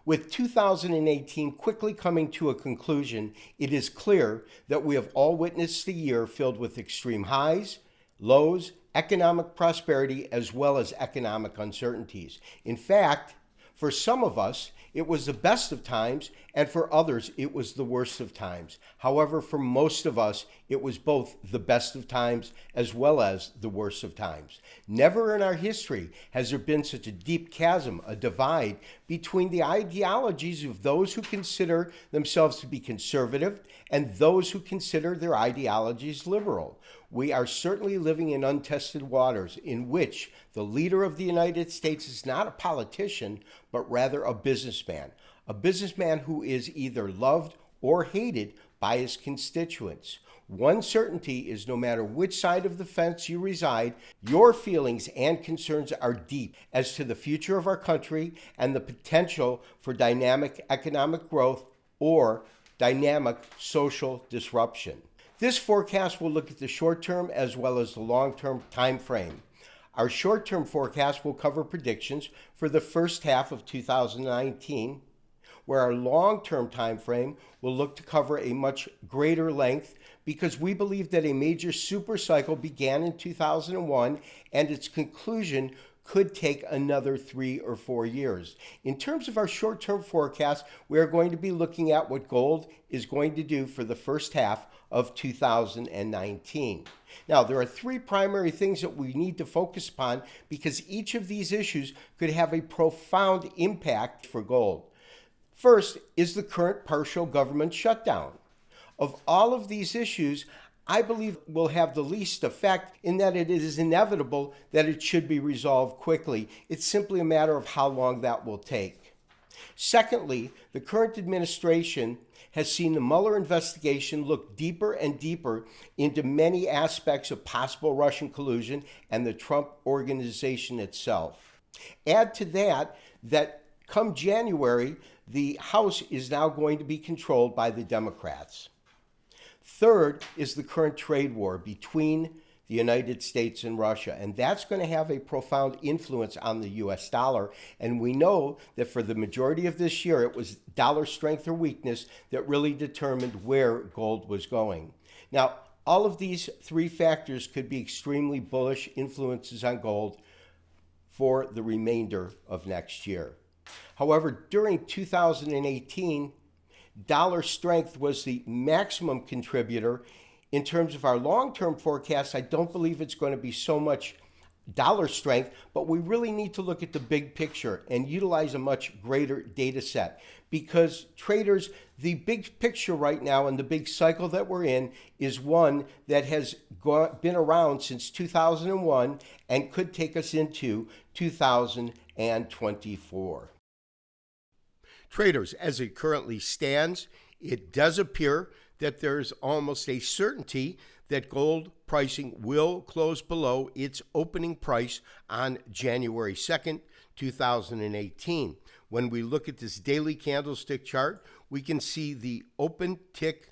With 2018 quickly coming to a conclusion, it is clear that we have all witnessed a year filled with extreme highs, lows, economic prosperity, as well as economic uncertainties. In fact, for some of us, it was the best of times, and for others, it was the worst of times. However, for most of us, it was both the best of times as well as the worst of times. Never in our history has there been such a deep chasm, a divide, between the ideologies of those who consider themselves to be conservative and those who consider their ideologies liberal. We are certainly living in untested waters in which the leader of the United States is not a politician, but rather a businessman who is either loved or hated by his constituents. One certainty is no matter which side of the fence you reside, your feelings and concerns are deep as to the future of our country and the potential for dynamic economic growth or dynamic social disruption. This forecast will look at the short-term as well as the long-term time frame. Our short-term forecast will cover predictions for the first half of 2019, where our long-term time frame will look to cover a much greater length because we believe that a major super cycle began in 2001 and its conclusion could take another 3 or 4 years. In terms of our short-term forecast, we are going to be looking at what gold is going to do for the first half of 2019. Now, there are 3 primary things that we need to focus upon because each of these issues could have a profound impact for gold. First is the current partial government shutdown. Of all of these issues, I believe will have the least effect in that it is inevitable that it should be resolved quickly. It's simply a matter of how long that will take. Secondly, the current administration has seen the Mueller investigation look deeper and deeper into many aspects of possible Russian collusion and the Trump organization itself. Add to that come January, the House is now going to be controlled by the Democrats. Third is the current trade war between the United States and Russia, and that's going to have a profound influence on the US dollar. And we know that for the majority of this year, it was dollar strength or weakness that really determined where gold was going. Now, all of these 3 factors could be extremely bullish influences on gold for the remainder of next year. However, during 2018, dollar strength was the maximum contributor. In terms of our long-term forecast, I don't believe it's going to be so much dollar strength, but we really need to look at the big picture and utilize a much greater data set because traders, the big picture right now and the big cycle that we're in is one that has been around since 2001 and could take us into 2024. Traders, as it currently stands, it does appear that there's almost a certainty that gold pricing will close below its opening price on January 2nd, 2018. When we look at this daily candlestick chart, we can see the open tick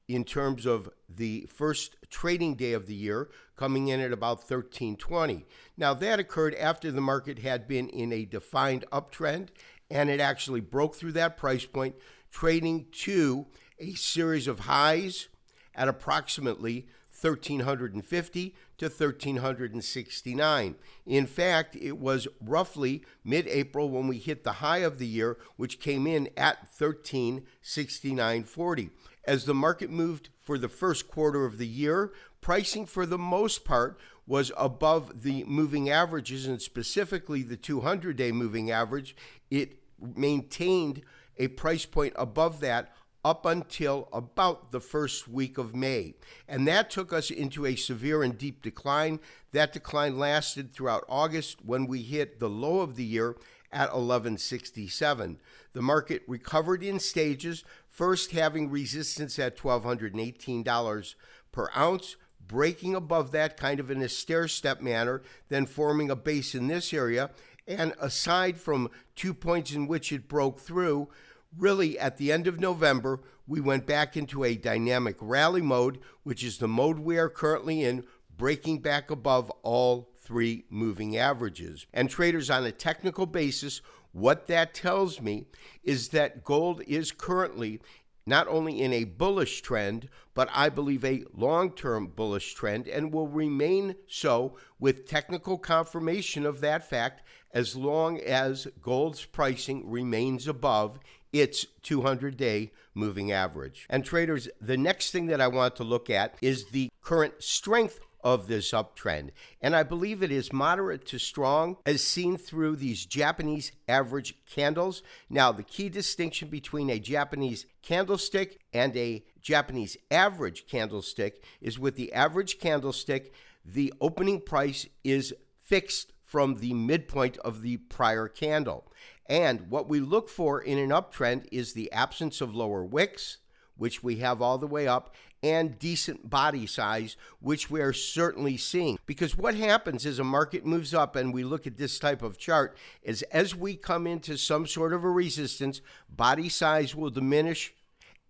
in terms of the first trading day of the year coming in at about 1320. Now that occurred after the market had been in a defined uptrend and it actually broke through that price point, trading to a series of highs at approximately 1350 to 1369. In fact, it was roughly mid-April when we hit the high of the year, which came in at 1369.40. As the market moved for the first quarter of the year, pricing for the most part was above the moving averages, and specifically the 200-day moving average. It maintained a price point above that up until about the first week of May. And that took us into a severe and deep decline. That decline lasted throughout August when we hit the low of the year at 1167. The market recovered in stages, first having resistance at $1,218 per ounce, breaking above that kind of in a stair-step manner, then forming a base in this area. And aside from 2 points in which it broke through, really at the end of November, we went back into a dynamic rally mode, which is the mode we are currently in, breaking back above all 3 moving averages. And traders on a technical basis, What that tells me is that gold is currently not only in a bullish trend, but I believe a long-term bullish trend, and will remain so with technical confirmation of that fact as long as gold's pricing remains above its 200-day moving average. And traders, the next thing that I want to look at is the current strength of this uptrend. And I believe it is moderate to strong as seen through these Japanese average candles. Now, the key distinction between a Japanese candlestick and a Japanese average candlestick is with the average candlestick, the opening price is fixed from the midpoint of the prior candle. And what we look for in an uptrend is the absence of lower wicks, which we have all the way up, and decent body size, which we are certainly seeing. Because what happens as a market moves up and we look at this type of chart is as we come into some sort of a resistance, body size will diminish,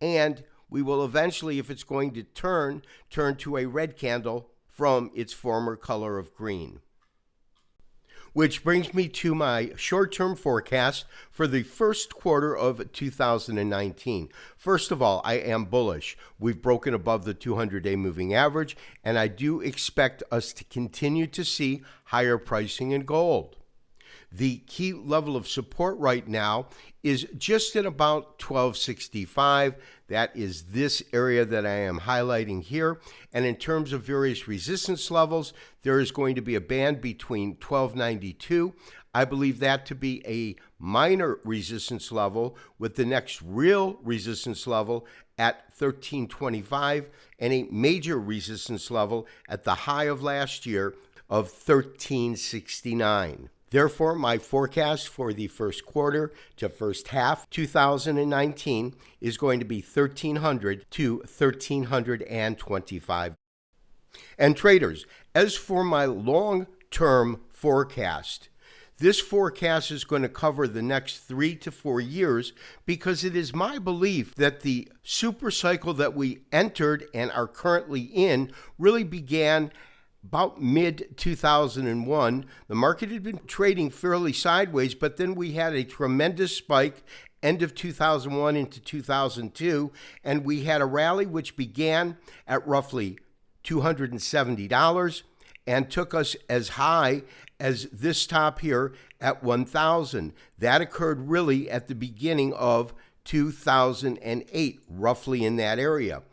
and we will eventually, if it's going to turn to a red candle from its former color of green. Which brings me to my short-term forecast for the first quarter of 2019. First of all, I am bullish. We've broken above the 200-day moving average, and I do expect us to continue to see higher pricing in gold. The key level of support right now is just at about 1265. That is this area that I am highlighting here. And in terms of various resistance levels, there is going to be a band between 1292. I believe that to be a minor resistance level, with the next real resistance level at 1325 and a major resistance level at the high of last year of 1369. Therefore, my forecast for the first quarter to first half 2019 is going to be 1300 to 1325. And traders, as for my long-term forecast, this forecast is going to cover the next 3 to 4 years, because it is my belief that the super cycle that we entered and are currently in really began about mid-2001. The market had been trading fairly sideways, but then we had a tremendous spike end of 2001 into 2002, and we had a rally which began at roughly $270 and took us as high as this top here at 1,000. That occurred really at the beginning of 2008, roughly in that area.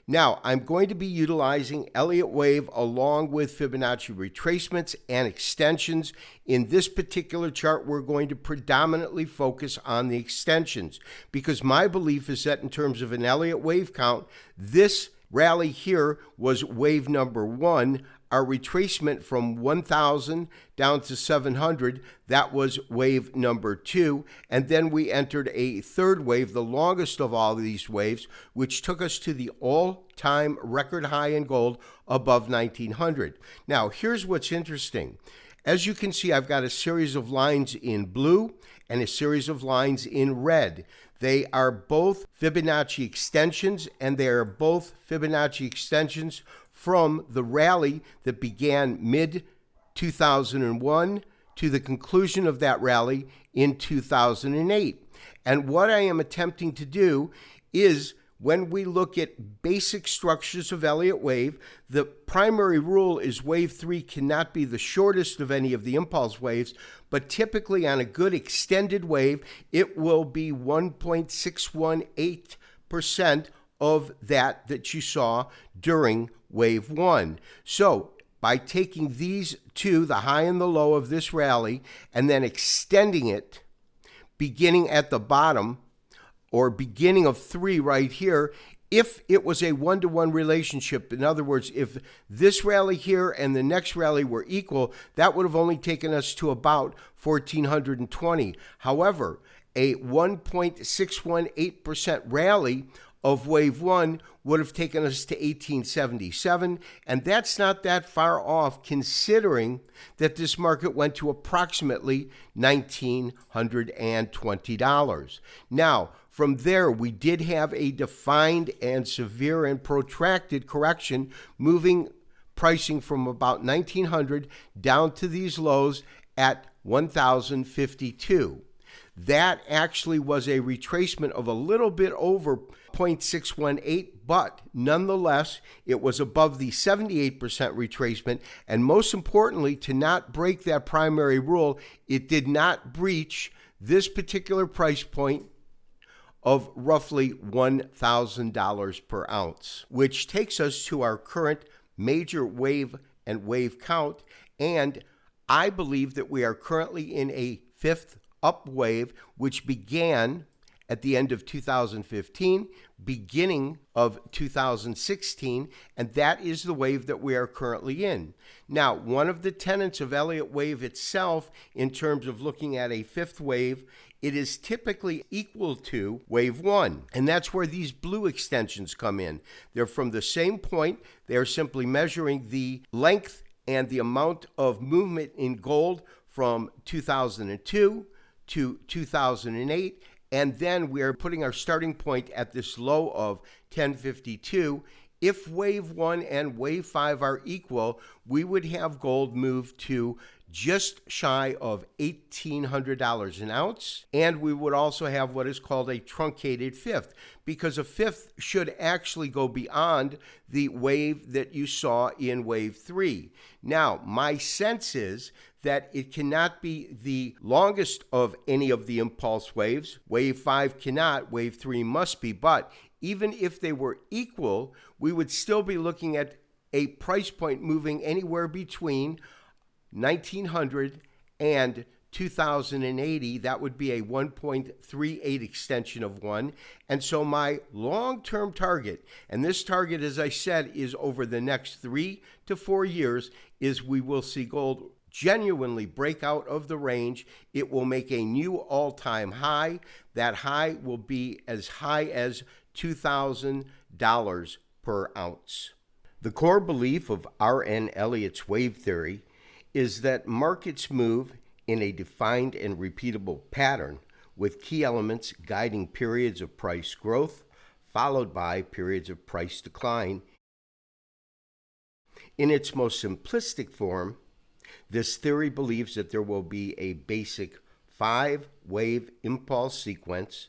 Now, I'm going to be utilizing Elliot wave along with Fibonacci retracements and extensions. In this particular chart, we're going to predominantly focus on the extensions, because my belief is that in terms of an Elliot wave count, this rally here was wave number 1. Our retracement from 1,000 down to 700, that was wave number 2. And then we entered a third wave, the longest of all of these waves, which took us to the all-time record high in gold above 1,900. Now, here's what's interesting. As you can see, I've got a series of lines in blue and a series of lines in red. They are both Fibonacci extensions, and they are both Fibonacci extensions from the rally that began mid-2001 to the conclusion of that rally in 2008. And what I am attempting to do is, when we look at basic structures of Elliott wave, the primary rule is wave 3 cannot be the shortest of any of the impulse waves, but typically on a good extended wave, it will be 1.618% of that you saw during wave 1. So by taking these two, the high and the low of this rally, and then extending it, beginning at the bottom, or beginning of 3 right here, if it was a one-to-one relationship, in other words, if this rally here and the next rally were equal, that would have only taken us to about 1,420. However, a 1.618% rally of wave 1 would have taken us to 1877, and that's not that far off, considering that this market went to approximately $1,920. Now, from there, we did have a defined and severe and protracted correction, moving pricing from about 1,900 down to these lows at 1,052. That actually was a retracement of a little bit over 0.618, but nonetheless, it was above the 78% retracement. And most importantly, to not break that primary rule, it did not breach this particular price point of roughly $1,000 per ounce, which takes us to our current major wave and wave count. And I believe that we are currently in a fifth up wave, which began at the end of 2015, beginning of 2016, and that is the wave that we are currently in. Now, one of the tenets of Elliott wave itself, in terms of looking at a fifth wave, it is typically equal to wave one, and that's where these blue extensions come in. They're from the same point. They are simply measuring the length and the amount of movement in gold from 2002 to 2008, and then we are putting our starting point at this low of 1052. If wave one and wave five are equal, we would have gold move to just shy of $1,800 an ounce, and we would also have what is called a truncated fifth, because a fifth should actually go beyond the wave that you saw in wave three. Now, my sense is that it cannot be the longest of any of the impulse waves. Wave five cannot, wave three must be, but even if they were equal, we would still be looking at a price point moving anywhere between 1900 and 2080. That would be a 1.38 extension of one. And so my long-term target, and this target, as I said, is over the next 3 to 4 years, is we will see gold genuinely break out of the range. It will make a new all-time high. That high will be as high as $2,000 per ounce. The core belief of R.N. Elliott's wave theory is that markets move in a defined and repeatable pattern, with key elements guiding periods of price growth, followed by periods of price decline. In its most simplistic form, this theory believes that there will be a basic 5-wave impulse sequence,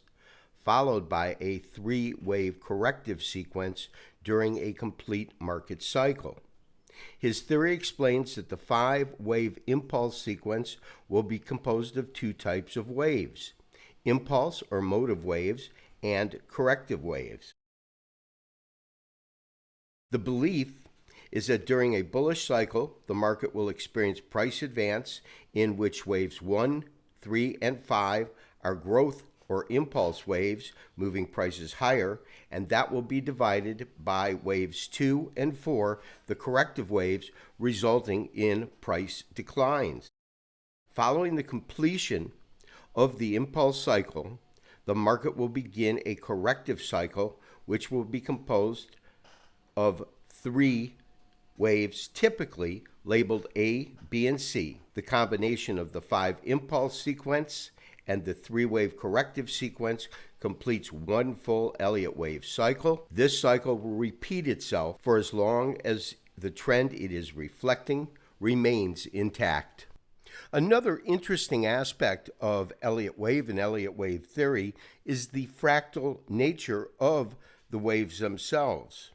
followed by a 3-wave corrective sequence during a complete market cycle. His theory explains that the 5-wave impulse sequence will be composed of 2 types of waves: impulse or motive waves and corrective waves. The belief is that during a bullish cycle, the market will experience price advance in which waves 1, 3, and 5 are growth or impulse waves, moving prices higher, and that will be divided by waves 2 and 4, the corrective waves, resulting in price declines. Following the completion of the impulse cycle, the market will begin a corrective cycle, which will be composed of 3 waves, typically labeled A, B, and C. The combination of the 5 impulse sequence and the 3-wave corrective sequence completes one full Elliott wave cycle. This cycle will repeat itself for as long as the trend it is reflecting remains intact. Another interesting aspect of Elliott wave and Elliott wave theory is the fractal nature of the waves themselves.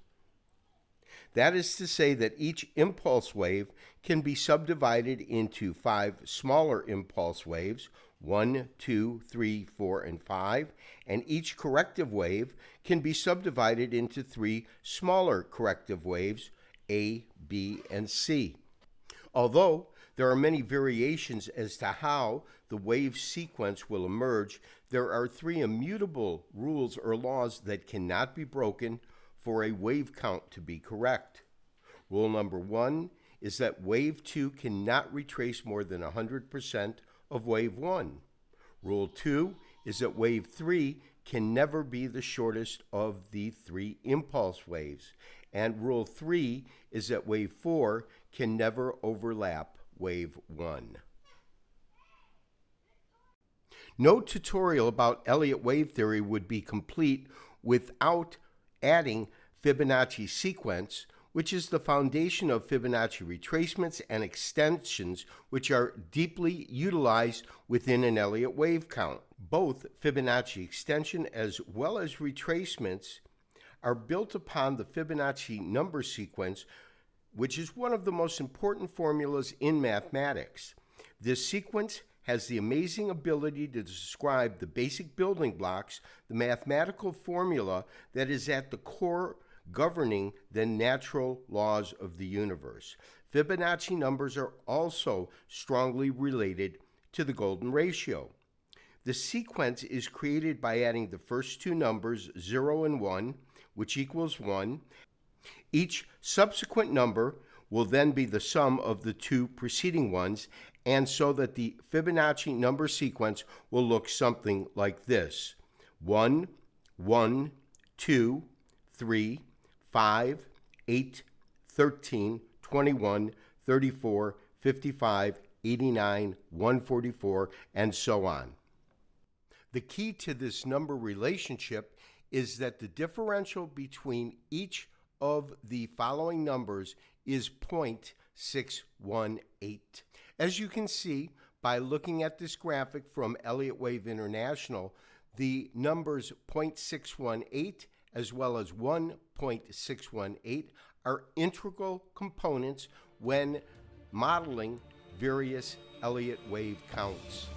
That is to say that each impulse wave can be subdivided into 5 smaller impulse waves, 1, 2, 3, 4, and 5, and each corrective wave can be subdivided into 3 smaller corrective waves, A, B, and C. Although there are many variations as to how the wave sequence will emerge, there are 3 immutable rules or laws that cannot be broken for a wave count to be correct. Rule number 1 is that wave 2 cannot retrace more than 100% of wave 1. Rule 2 is that wave 3 can never be the shortest of the 3 impulse waves. And rule 3 is that wave 4 can never overlap wave 1. No tutorial about Elliott wave theory would be complete without adding Fibonacci sequence, which is the foundation of Fibonacci retracements and extensions, which are deeply utilized within an Elliott wave count. Both Fibonacci extension as well as retracements are built upon the Fibonacci number sequence, which is one of the most important formulas in mathematics. This sequence has the amazing ability to describe the basic building blocks, the mathematical formula that is at the core governing the natural laws of the universe. Fibonacci numbers are also strongly related to the golden ratio. The sequence is created by adding the first two numbers, 0 and 1, which equals 1. Each subsequent number will then be the sum of the two preceding ones, and so that the Fibonacci number sequence will look something like this: 1, 1, 2, 3, 5, 8, 13, 21, 34, 55, 89, 144, and so on. The key to this number relationship is that the differential between each of the following numbers is 0.618. As you can see by looking at this graphic from Elliott Wave International, the numbers 0.618 as well as 1.618 are integral components when modeling various Elliott wave counts.